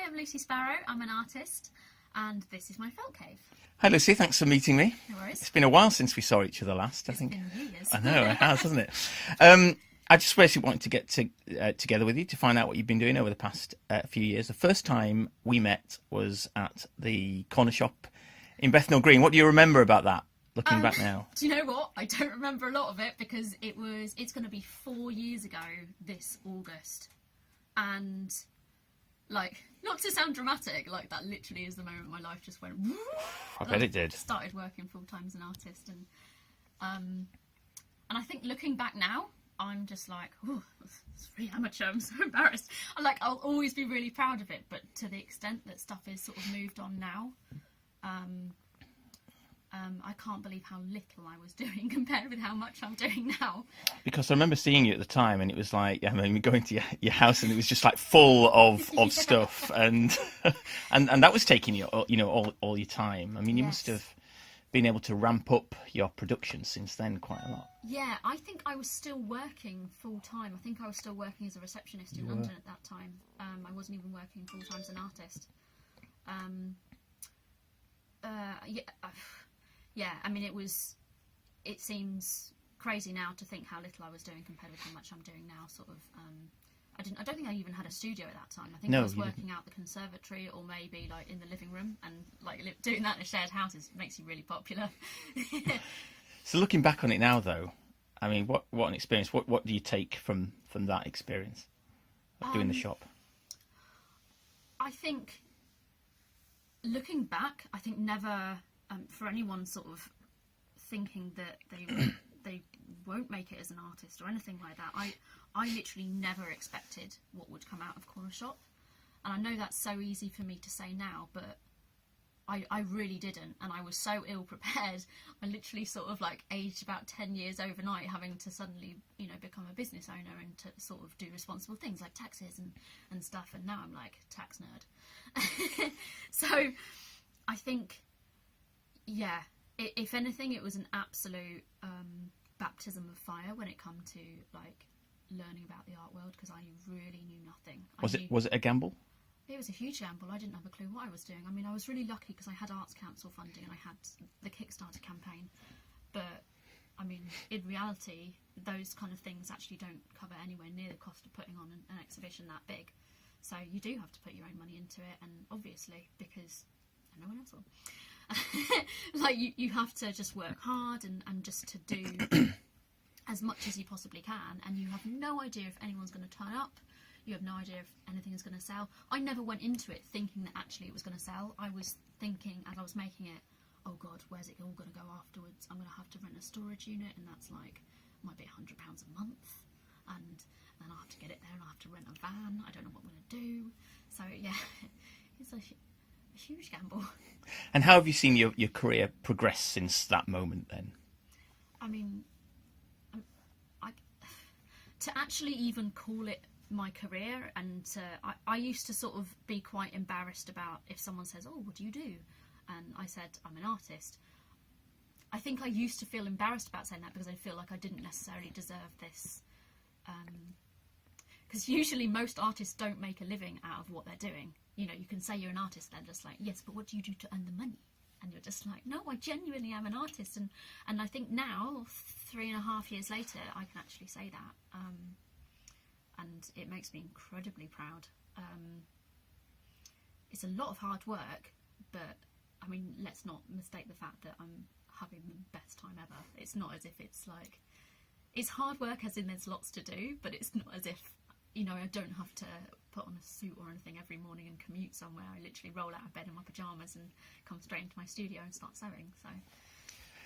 Hi, I'm Lucy Sparrow. I'm an artist, and this is my felt cave. Hi Lucy, thanks for meeting me. No worries. It's been a while since we saw each other last, I think. It's been years. I know, it has, hasn't it? I just basically wanted to get together with you to find out what you've been doing over the past few years. The first time we met was at the Cornershop in Bethnal Green. What do you remember about that, looking back now? Do you know what? I don't remember a lot of it because it's going to be 4 years ago this August. And, like, not to sound dramatic, like, that literally is the moment my life just went... I bet it did. Started working full-time as an artist. And I think looking back now, I'm just like, oh, it's really amateur, I'm so embarrassed. I'll always be really proud of it, but to the extent that stuff is sort of moved on now, I can't believe how little I was doing compared with how much I'm doing now. Because I remember seeing you at the time, and it was like, I mean, going to your house, and it was just like full of stuff, and and that was taking you, all your time. I mean, you must have been able to ramp up your production since then quite a lot. Yeah, I think I was still working full time. I think I was still working as a receptionist in London at that time. I wasn't even working full time as an artist. Yeah, I mean, it seems crazy now to think how little I was doing compared with how much I'm doing now, sort of. I don't think I even had a studio at that time. I think I was working out the conservatory or maybe like in the living room, and like doing that in a shared house makes you really popular. So looking back on it now though, I mean, what an experience. What do you take from that experience of doing the shop? I think looking back, I think never... for anyone sort of thinking that they won't make it as an artist or anything like that, I literally never expected what would come out of Cornershop. And I know that's so easy for me to say now, but I really didn't. And I was so ill prepared. I literally sort of like aged about 10 years overnight, having to suddenly, become a business owner and to sort of do responsible things like taxes and stuff. And now I'm like tax nerd. So I think... yeah, if anything, it was an absolute baptism of fire when it come to like learning about the art world, because I really knew nothing. Was it a gamble? It was a huge gamble. I didn't have a clue what I was doing. I mean, I was really lucky because I had Arts Council funding and I had the Kickstarter campaign. But I mean, in reality, those kind of things actually don't cover anywhere near the cost of putting on an exhibition that big. So you do have to put your own money into it, and obviously because no one else will. Like you have to just work hard and just to do as much as you possibly can, and you have no idea if anyone's going to turn up. You have no idea if anything is going to sell. I never went into it thinking that actually it was going to sell. I was thinking as I was making it, oh god, where's it all going to go afterwards? I'm going to have to rent a storage unit, and that's like might be £100 a month, and then I'll have to get it there and I'll have to rent a van. I don't know what I'm going to do. So yeah, it's a huge gamble. And how have you seen your career progress since that moment then? I mean, to actually even call it my career, and I used to sort of be quite embarrassed about if someone says, oh, what do you do? And I said, I'm an artist. I think I used to feel embarrassed about saying that because I feel like I didn't necessarily deserve this. Because usually most artists don't make a living out of what they're doing. You can say you're an artist, they're just like, yes, but what do you do to earn the money? And you're just like, no, I genuinely am an artist. And I think now, 3.5 years later, I can actually say that. And it makes me incredibly proud. It's a lot of hard work, but I mean, let's not mistake the fact that I'm having the best time ever. It's not as if it's like, it's hard work as in there's lots to do, but it's not as if, I don't have to put on a suit or anything every morning and commute somewhere. I literally roll out of bed in my pyjamas and come straight into my studio and start sewing.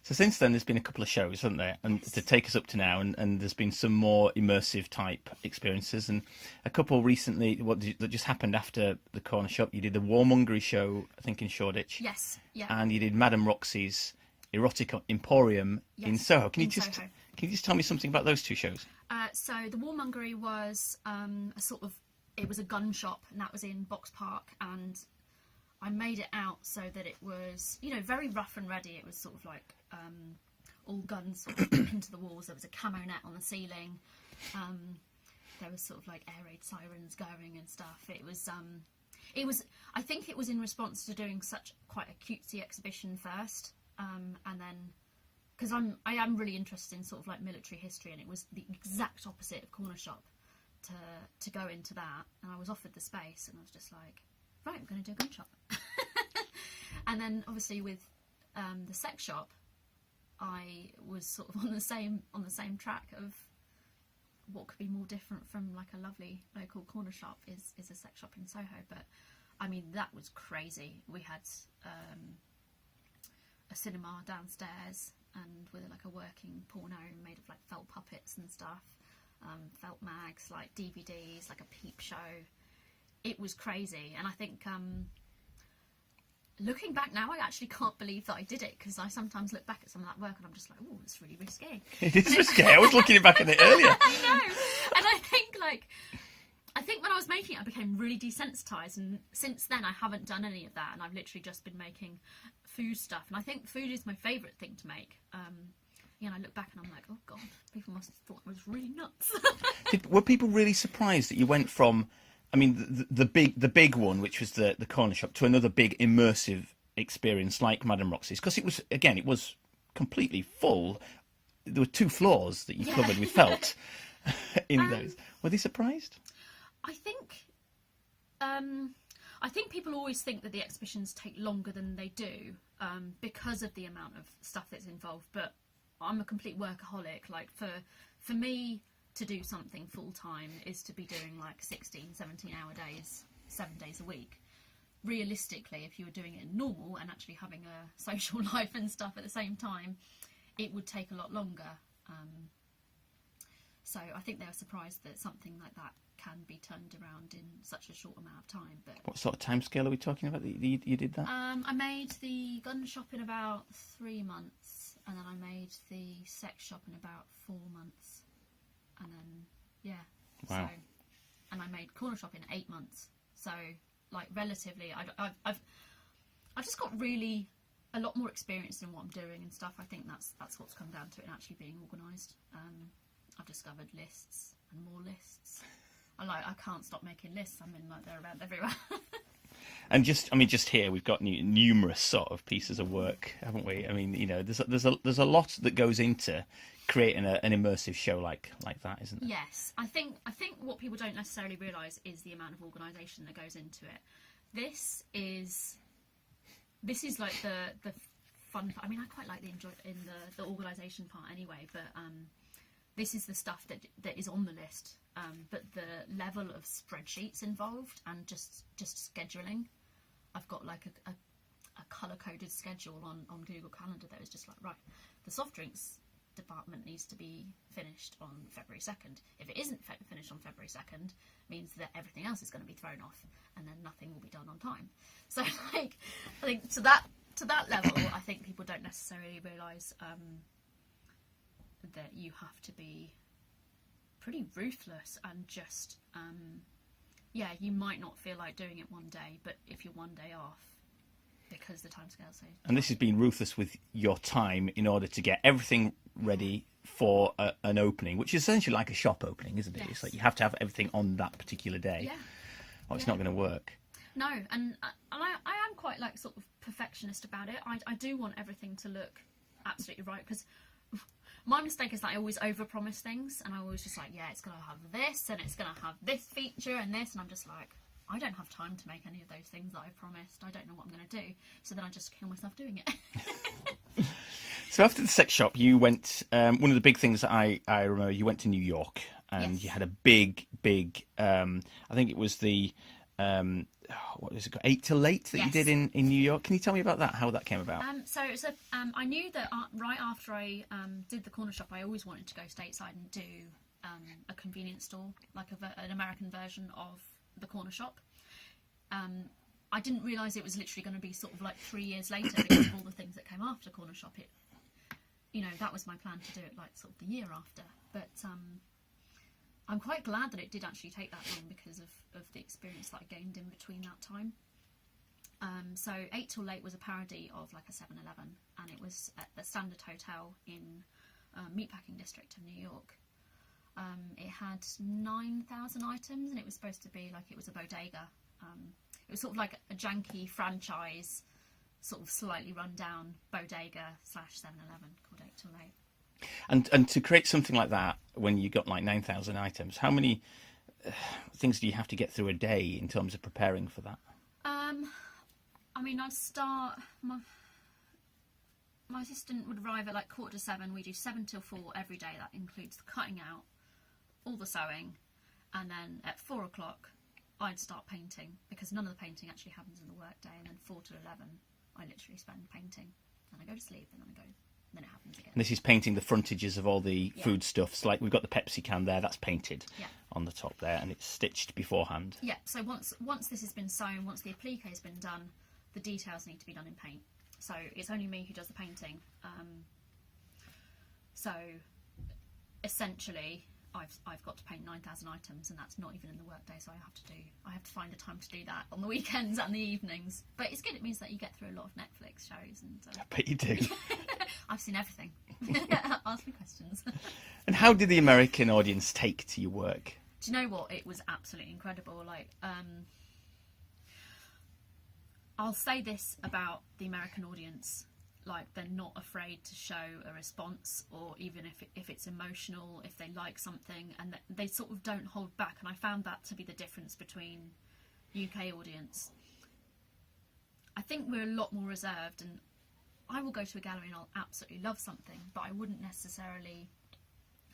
So since then, there's been a couple of shows, haven't there? And to take us up to now, and there's been some more immersive type experiences, and a couple recently. That just happened after the Cornershop? You did the Warmongery show, I think, in Shoreditch. Yes, yeah. And you did Madame Roxy's Erotic Emporium in Soho. Can you just tell me something about those two shows? So the Warmongery was it was a gun shop, and that was in Box Park, and I made it out so that it was, very rough and ready. It was sort of like all guns sort of into the walls. There was a camo net on the ceiling. There was sort of like air raid sirens going and stuff. It was It was. I think it was in response to doing such quite a cutesy exhibition first, and then because I am really interested in sort of like military history, and it was the exact opposite of Cornershop to go into that, and I was offered the space, and I was just like, right, I'm going to do a gun shop. And then obviously with the sex shop, I was sort of on the same track of what could be more different from like a lovely local corner shop is a sex shop in Soho. But I mean, that was crazy. We had a cinema downstairs, and with like a working porno made of like felt puppets and stuff, felt mags, like DVDs, like a peep show. It was crazy. And I think looking back now, I actually can't believe that I did it, because I sometimes look back at some of that work and I'm just like, oh, it's really risky. It is risky. I was looking back at it earlier. I know. And I think when I was making it, I became really desensitized, and since then I haven't done any of that, and I've literally just been making food stuff. And I think food is my favourite thing to make. You know, I look back and I'm like, oh god, people must have thought I was really nuts. Were people really surprised that you went from, I mean, the big one, which was the corner shop, to another big immersive experience like Madame Roxy's? Because it was completely full. There were 2 floors that you covered with felt in those. Were they surprised? I think people always think that the exhibitions take longer than they do because of the amount of stuff that's involved. But I'm a complete workaholic. Like for me to do something full time is to be doing like 16, 17-hour days, 7 days a week. Realistically, if you were doing it normal and actually having a social life and stuff at the same time, it would take a lot longer. So I think they were surprised that something like that can be turned around in such a short amount of time. But what sort of timescale are we talking about that you did that? I made the gun shop in about 3 months, and then I made the sex shop in about 4 months, and then wow. So, and I made corner shop in 8 months. So like relatively, I've just got really a lot more experience in what I'm doing and stuff. I think that's what's come down to it, and actually being organised. I've discovered lists and more lists. I can't stop making lists. I mean, like, they're around everywhere. And just here we've got numerous sort of pieces of work, haven't we? I mean, you know, there's a lot that goes into creating an immersive show like that, isn't there? Yes, I think what people don't necessarily realise is the amount of organisation that goes into it. This is like the fun. I mean, I quite like the organisation part anyway, but this is the stuff that is on the list. But the level of spreadsheets involved and just scheduling, I've got like a colour-coded schedule on Google Calendar that is just like, right, the soft drinks department needs to be finished on February 2nd. If it isn't finished on February 2nd, means that everything else is going to be thrown off, and then nothing will be done on time. So like, I think to that level, I think people don't necessarily realise that you have to be pretty ruthless and just you might not feel like doing it one day, but if you're one day off, because the timescale so. And this has been ruthless with your time in order to get everything ready for an opening, which is essentially like a shop opening, isn't it? Yes. It's like you have to have everything on that particular day. Yeah. Or it's not going to work. No, and I am quite like sort of perfectionist about it. I do want everything to look absolutely right, because my mistake is that I always overpromise things, and I always just like, yeah, it's going to have this, and it's going to have this feature and this, and I'm just like, I don't have time to make any of those things that I promised. I don't know what I'm going to do. So then I just kill myself doing it. So after the sex shop, you went, one of the big things that I remember, you went to New York, and Yes. you had a big, I think it was the, what was it called, 8 Till Late that you Yes. did in New York. Can you tell me about that, how that came about? So I knew that right after I did the corner shop, I always wanted to go stateside and do a convenience store, like an American version of the corner shop. I didn't realise it was literally going to be sort of like 3 years later, because of all the things that came after corner shop. That was my plan to do it like sort of the year after. But I'm quite glad that it did actually take that long, because of the experience that I gained in between that time. So 8 Till Late was a parody of like a 7-Eleven, and it was at the Standard Hotel in Meatpacking District of New York. It had 9,000 items, and it was supposed to be like it was a bodega. It was sort of like a janky franchise, sort of slightly run down bodega / 7-Eleven called 8 till 8. And to create something like that, when you got like 9,000 items, how many things do you have to get through a day in terms of preparing for that? I mean, I'd start. My assistant would arrive at like 7:15. We do 7 till 4 every day. That includes the cutting out, all the sewing, and then at 4 o'clock, I'd start painting, because none of the painting actually happens in the work day. And then 4 till 11, I literally spend painting. Then I go to sleep, and then it happens again. And this is painting the frontages of all the foodstuffs. Like we've got the Pepsi can there, that's painted on the top there, and it's stitched beforehand. Yeah. So once this has been sewn, once the applique has been done, the details need to be done in paint. So it's only me who does the painting. So essentially, I've got to paint 9,000 items, and that's not even in the workday. So I have to find the time to do that on the weekends and the evenings. But it's good. It means that you get through a lot of Netflix shows. And I bet you do. I've seen everything. Ask me questions. And how did the American audience take to your work? Do you know what? It was absolutely incredible. Like, I'll say this about the American audience, like they're not afraid to show a response, or even if it's emotional, if they like something, and they sort of don't hold back. And I found that to be the difference between UK audience. I think we're a lot more reserved, and I will go to a gallery and I'll absolutely love something, but I wouldn't necessarily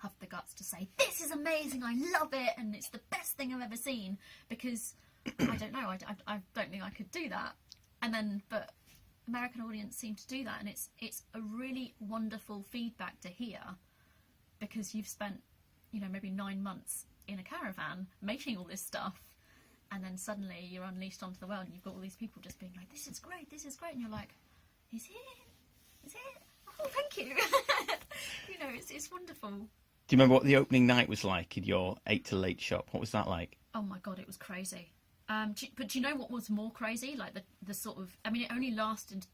have the guts to say, this is amazing, I love it, and it's the best thing I've ever seen, because I don't know, I don't think I could do that. But American audience seem to do that, and it's a really wonderful feedback to hear, because you've spent, maybe 9 months in a caravan making all this stuff, and then suddenly you're unleashed onto the world, and you've got all these people just being like, this is great, and you're like, is it? Oh, thank you. It's wonderful. Do you remember what the opening night was like in your 8 till 8 shop? What was that like? Oh my God, it was crazy. But do you know what was more crazy? Like the sort of, I mean, it only lasted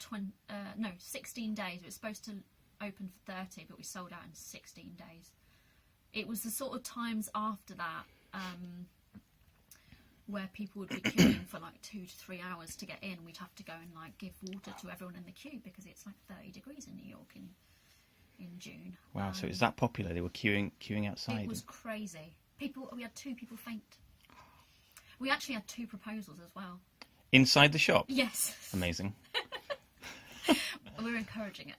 16 days. It was supposed to open for 30, but we sold out in 16 days. It was the sort of times after that where people would be queuing for like 2 to 3 hours to get in. We'd have to go and like give water to everyone in the queue, because it's like 30 degrees in New York in June. Wow, so it was that popular? They were queuing outside? It was crazy. We had 2 people faint. We actually had 2 proposals as well. Inside the shop? Yes. Amazing. We're encouraging it.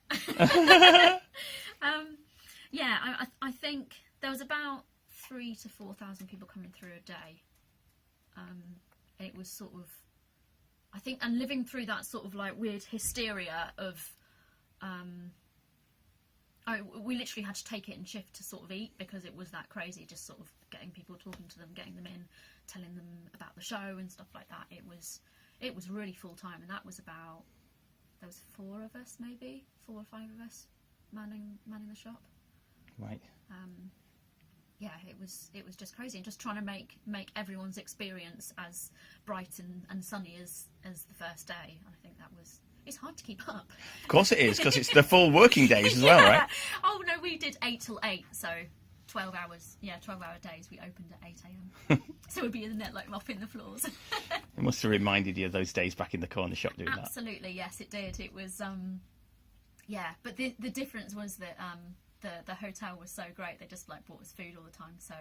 I think there was about 3,000 to 4,000 people coming through a day. It was sort of, I think, and living through that sort of like weird hysteria of, we literally had to take it in shift to sort of eat, because it was that crazy, just sort of getting people, talking to them, getting them in, telling them about the show and stuff like that. It was really full time, and that was about, there was 4 of us, maybe 4 or 5 of us manning the shop. Right. It was just crazy, and just trying to make everyone's experience as bright and sunny as the first day. And I think it's hard to keep up. Of course it is, because it's the full working days as well, right? Oh no, we did 8 till 8, so 12 hours. Yeah, 12-hour days. We opened at 8 a.m. So we'd be in the net like mopping the floors. It must have reminded you of those days back in the corner shop doing that. Absolutely, yes, it did. It was but the difference was that the hotel was so great. They just like brought us food all the time, so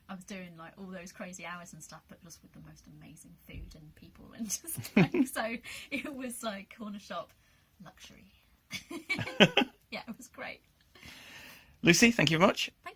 I was doing like all those crazy hours and stuff, but just with the most amazing food and people, and just like, so it was like Cornershop luxury. Yeah, it was great. Lucy, thank you very much. Thank